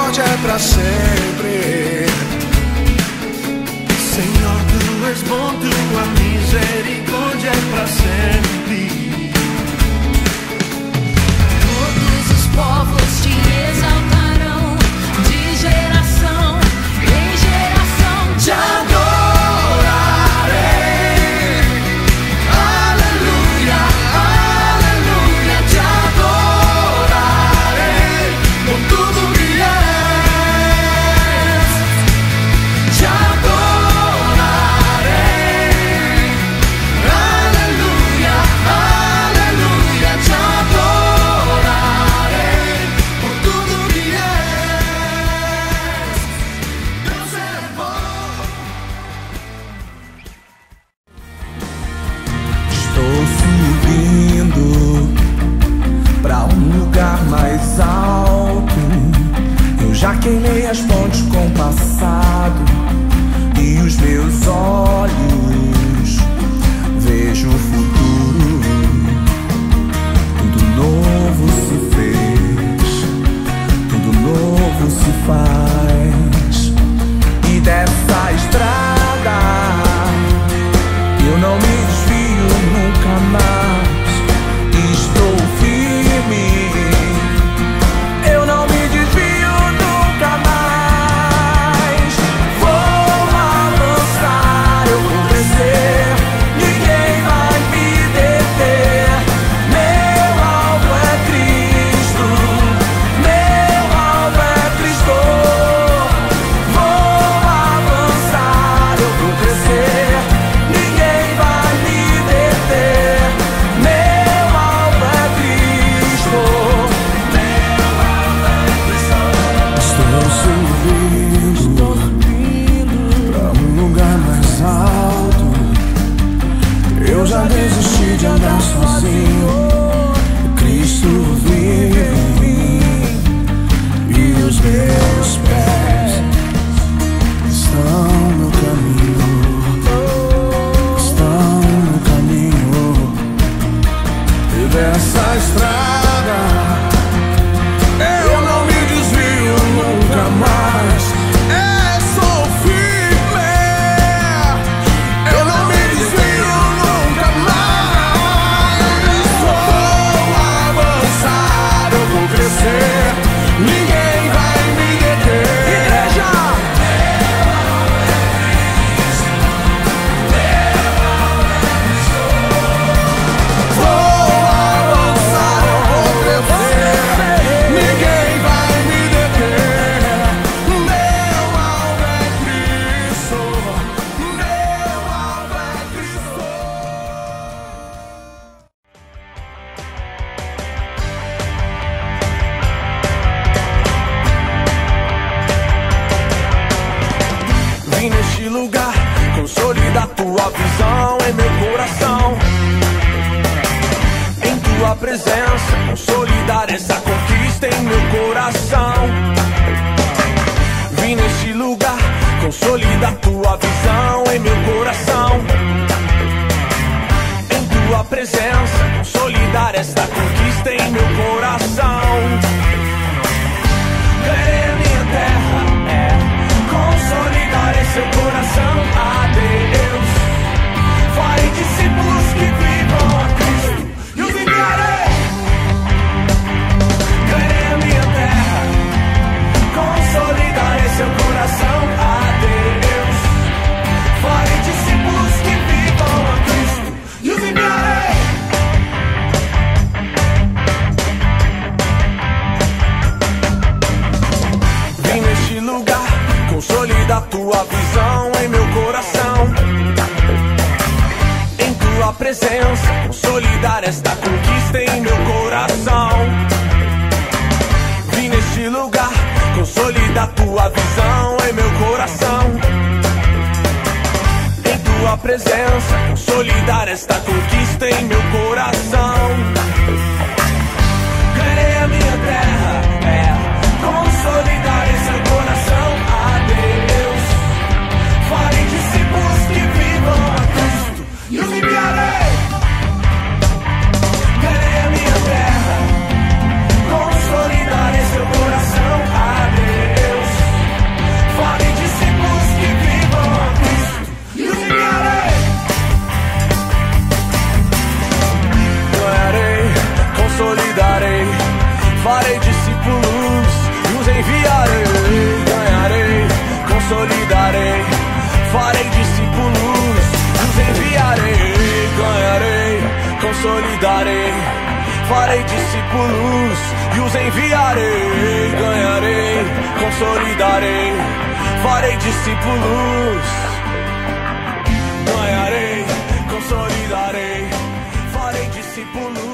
misericórdia é pra sempre. Senhor, tu és bom, tua misericórdia é pra sempre. Todos os povos te exaltarão, de geração em geração te adorarei. Aleluia, aleluia, te adorarei por tudo que és. Te adorarei. Aleluia, aleluia, te adorarei por tudo que és. Deus é bom. Estou subindo pra um lugar mais alto. Eu já queimei as pontes com o passado e os meus olhos vejo o futuro. Tudo novo se fez, tudo novo se faz. E dessa estrada eu não me desvio nunca mais. Estou firme, eu não me desvio nunca mais. Vou avançar, eu vou crescer, ninguém vai me deter. Meu alvo é Cristo, meu alvo é Cristo. Vou avançar, eu vou crescer, ninguém vai me deter. Meu alvo é Cristo, meu alvo é Cristo. Estou subindo pra um lugar mais alto. Eu já desisti de andar sozinho. Cristo vive em mim e os meus pés estão no caminho, estão no caminho. E dessa estrada eu não me desvio nunca mais. Sou firme, eu não me desvio nunca mais. Vou avançar, eu vou crescer, ninguém vai me deter. Igreja! Vou avançar, eu vou crescer, ninguém vai me deter. Meu alvo é Cristo, meu alvo é Cristo. Vim neste lugar, consolidar tua visão em meu coração. Em tua presença, consolidar essa conquista em meu coração. Vim neste lugar, consolidar tua visão em meu coração. Em tua presença, consolidar esta conquista em meu coração. Ganhei a minha terra, consolidar esse coração a Deus. Farei discípulos que vivam a Cristo e os enviarei. Ganhei a minha terra, consolidar esse coração a Deus. Farei discípulos que vivam a Cristo e os enviarei. Vim neste lugar, consolidar tua visão em meu coração. Em tua presença, consolidar esta conquista em meu coração. Vim neste lugar, consolidar tua visão em meu coração. Em tua presença, consolidar esta conquista em meu coração. Ganhei a minha terra, consolidar esse coração a Deus. Farei discípulos que vivam a Cristo e os enviarei. Ganhei a minha terra, consolidar esse coração a Deus. consolidarei, farei discípulos e os enviarei. Ganharei, consolidarei, farei discípulos. Ganharei, consolidarei, farei discípulos.